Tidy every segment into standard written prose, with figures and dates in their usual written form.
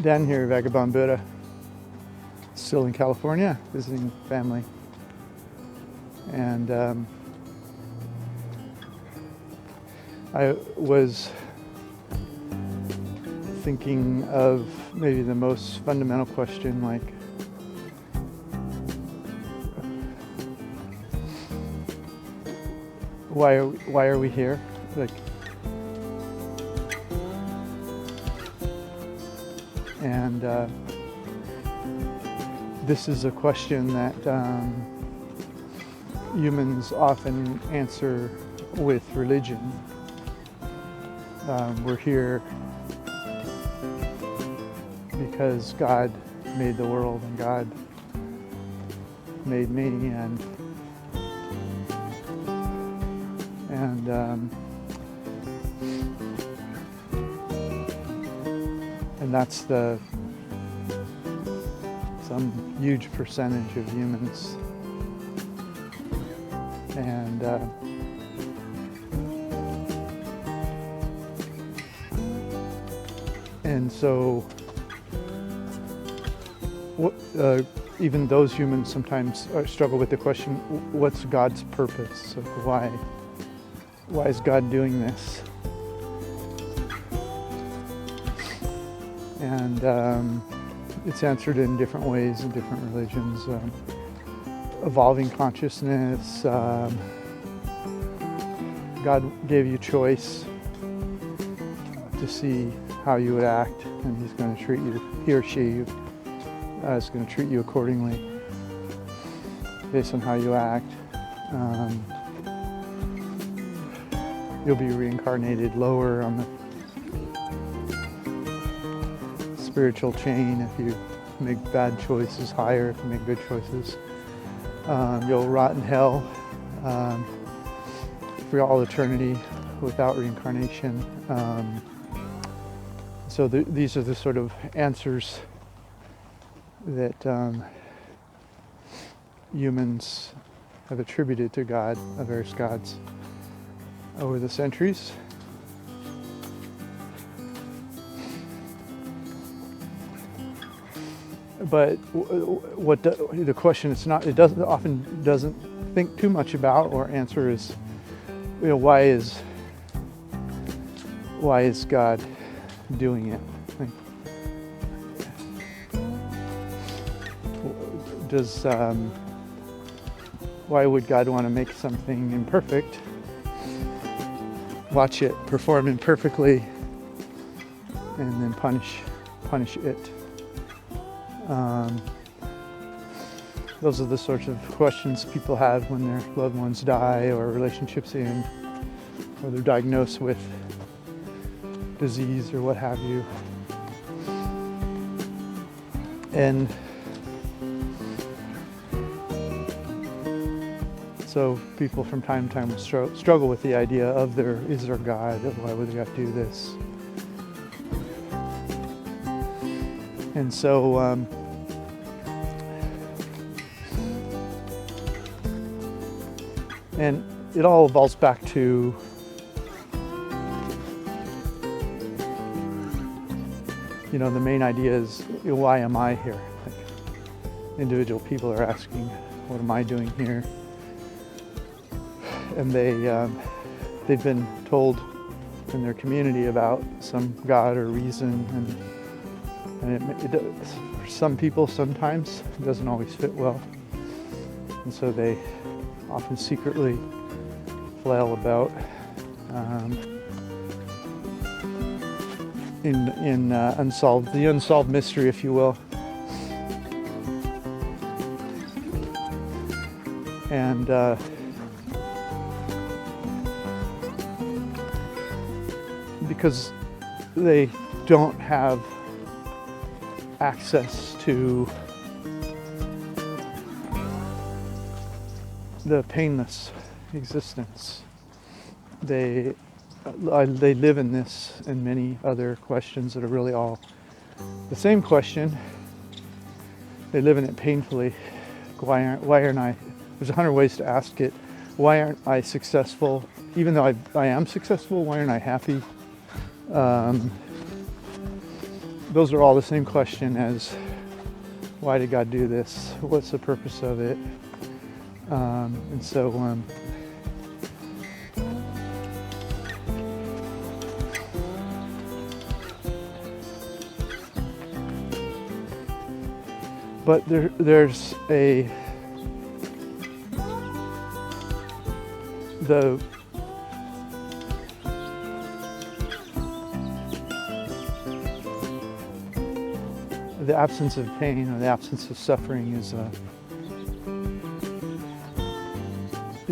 down here, Vagabond Buddha, still in California, visiting family. And I was thinking of maybe the most fundamental question, like, why are we here? Like, and this is a question that humans often answer with religion. We're here because God made the world and God made me, and that's some huge percentage of humans, and so even those humans sometimes struggle with the question, what's God's purpose? Like, why is God doing this? And it's answered in different ways in different religions. Evolving consciousness, God gave you choice to see how you would act, and He's going to treat you, He or she is going to treat you accordingly based on how you act. You'll be reincarnated lower on the spiritual chain if you make bad choices, higher if you make good choices. You'll rot in hell for all eternity without reincarnation. So these are the sort of answers that humans have attributed to God, various gods, over the centuries. But what the question it doesn't think too much about or answer is, why is God doing it? Like, why would God want to make something imperfect, watch it perform imperfectly, and then punish it? Those are the sorts of questions people have when their loved ones die, or relationships end, or they're diagnosed with disease or what have you. And so people from time to time will struggle with the idea of is there God? Why would God do this? And so and it all evolves back to the main idea is, why am I here? Like, individual people are asking, what am I doing here? And they've been told in their community about some God or reason, and it for some people sometimes it doesn't always fit well, and so they often secretly flail about in the unsolved mystery, if you will. And because they don't have access to the painless existence, they live in this and many other questions that are really all the same question. They live in it painfully. Why aren't I? There's 100 ways to ask it. Why aren't I successful? Even though I am successful, why aren't I happy? those are all the same question as why did God do this? What's the purpose of it? And so but there's the absence of pain or the absence of suffering is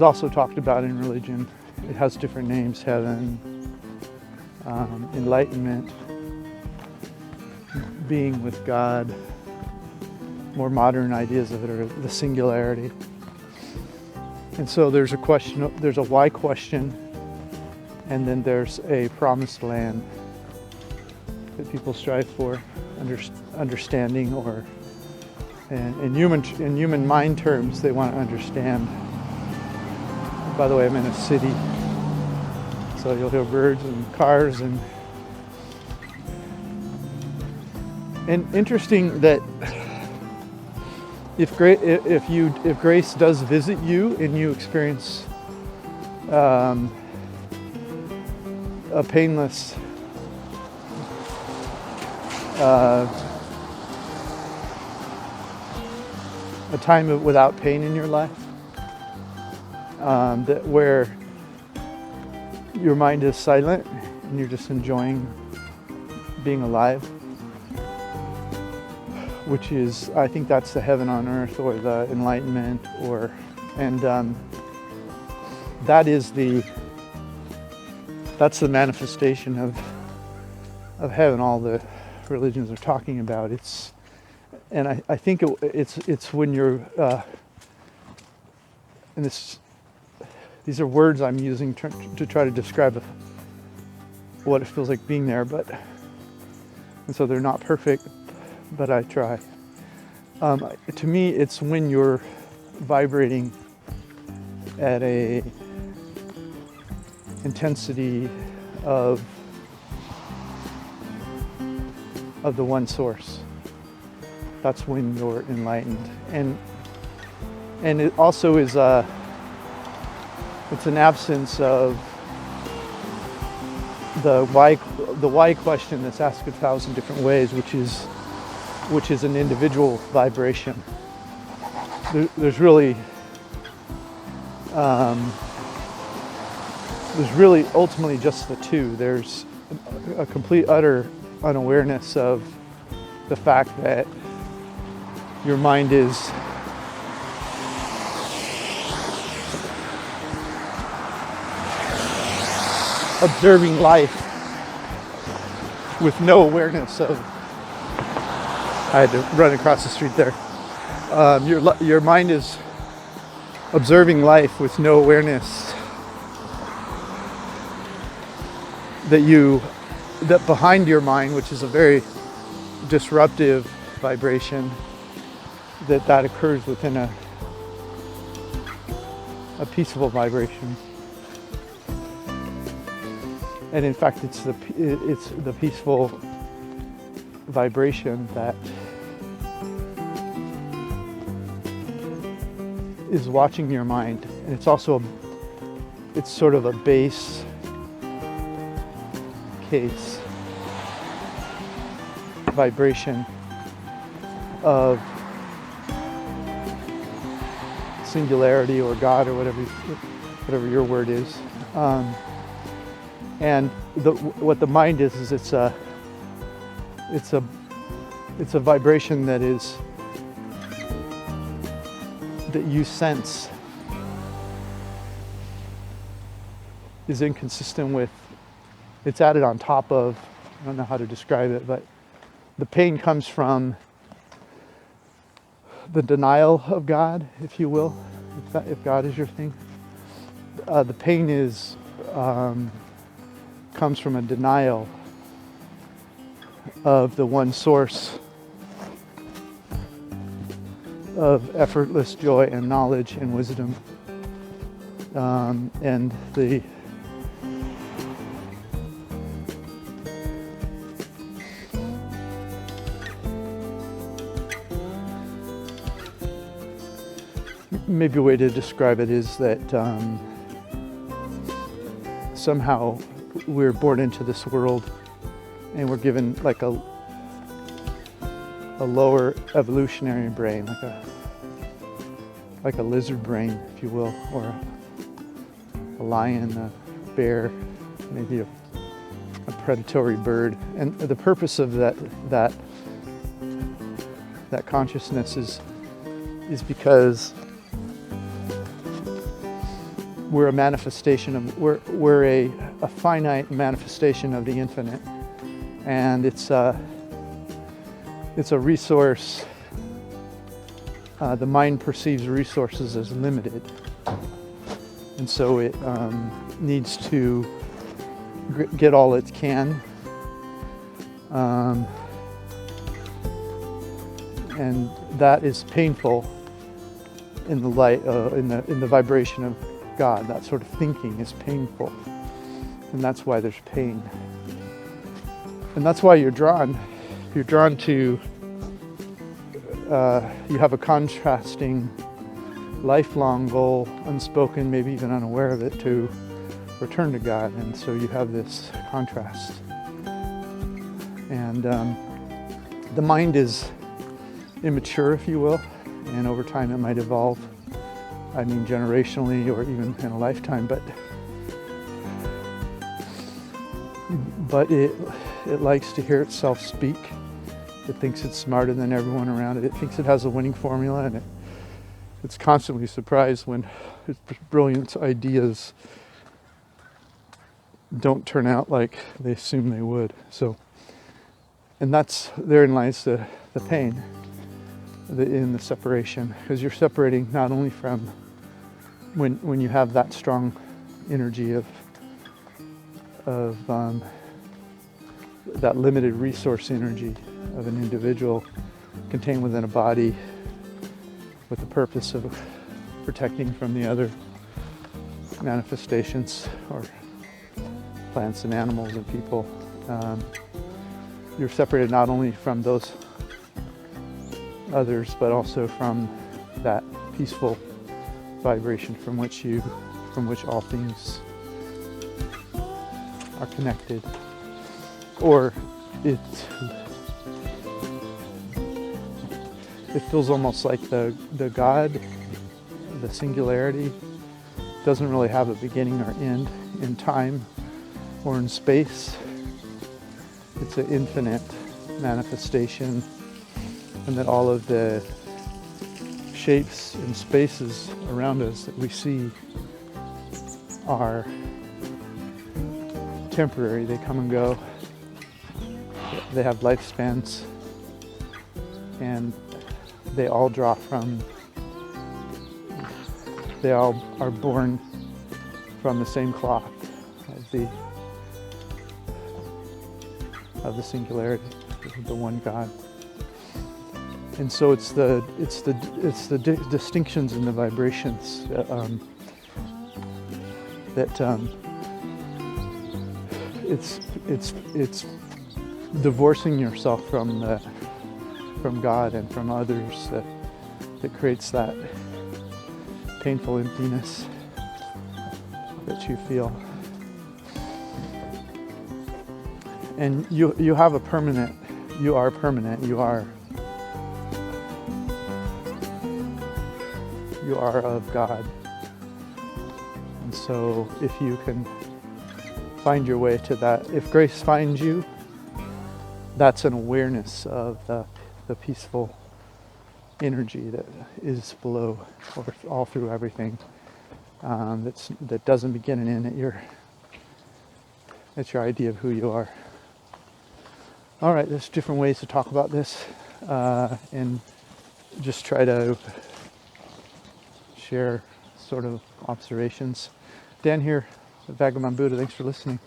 also talked about in religion. It has different names: heaven, enlightenment, being with God. More modern ideas of it are the singularity. And so there's a question, there's a why question, and then there's a promised land that people strive for, understanding, or in human mind terms, they want to understand. By the way, I'm in a city, so you'll hear birds and cars and interesting that if grace does visit you and you experience a painless a time without pain in your life, that where your mind is silent and you're just enjoying being alive, which is, I think that's the heaven on earth, or the enlightenment, that's the manifestation of heaven. All the religions are talking about. I think it's when you're, and these are words I'm using to try to describe what it feels like being there, and so they're not perfect, but I try. To me, it's when you're vibrating at a intensity of the one source. That's when you're enlightened, and it also is it's an absence of the why question that's asked 1,000 different ways, which is an individual vibration. There's really ultimately just the two. There's a complete utter unawareness of the fact that your mind is observing life with no awareness of. I had to run across the street there. Your mind is observing life with no awareness that behind your mind, which is a very disruptive vibration, that occurs within a peaceful vibration. And in fact, it's the peaceful vibration that is watching your mind, and it's sort of a base case vibration of singularity or God or whatever your word is. And what the mind is it's a vibration that you sense is inconsistent with, it's added on top of, I don't know how to describe it, but the pain comes from the denial of God, if you will, if God is your thing. The pain comes from a denial of the one source of effortless joy and knowledge and wisdom, and maybe a way to describe it is that somehow we're born into this world and we're given like a lower evolutionary brain, like a lizard brain, if you will, or a lion, a bear, maybe a predatory bird. And the purpose of that consciousness is because we're a manifestation of, we're a finite manifestation of the infinite, and it's a resource. The mind perceives resources as limited, and so it needs to get all it can, and that is painful in the light, in the vibration of God. That sort of thinking is painful, and that's why there's pain, and that's why you're drawn to. You have a contrasting, lifelong goal, unspoken, maybe even unaware of it, to return to God, and so you have this contrast. And the mind is immature, if you will, and over time it might evolve. I mean, generationally or even in a lifetime, but it likes to hear itself speak. It thinks it's smarter than everyone around it. It thinks it has a winning formula, and it's constantly surprised when its brilliant ideas don't turn out like they assume they would. So, and therein lies the pain in the separation, because you're separating not only from when you have that strong energy of that limited resource energy of an individual contained within a body with the purpose of protecting from the other manifestations, or plants and animals and people. You're separated not only from those others, but also from that peaceful vibration from which all things are connected. Or it feels almost like the God, the singularity, doesn't really have a beginning or end in time or in space. It's an infinite manifestation, and that all of the shapes and spaces around us that we see are temporary. They come and go. They have lifespans, and they all are born from the same cloth of the singularity, the one God. And so it's the distinctions in the vibrations it's divorcing yourself from God and from others that creates that painful emptiness that you feel. And you are permanent, you are of God. And so if you can find your way to that, if grace finds you, that's an awareness of the peaceful energy that is below, or all through everything, that doesn't begin and end at your idea of who you are. All right, there's different ways to talk about this, and just try to share sort of observations. Dan here, Vagabond Buddha. Thanks for listening.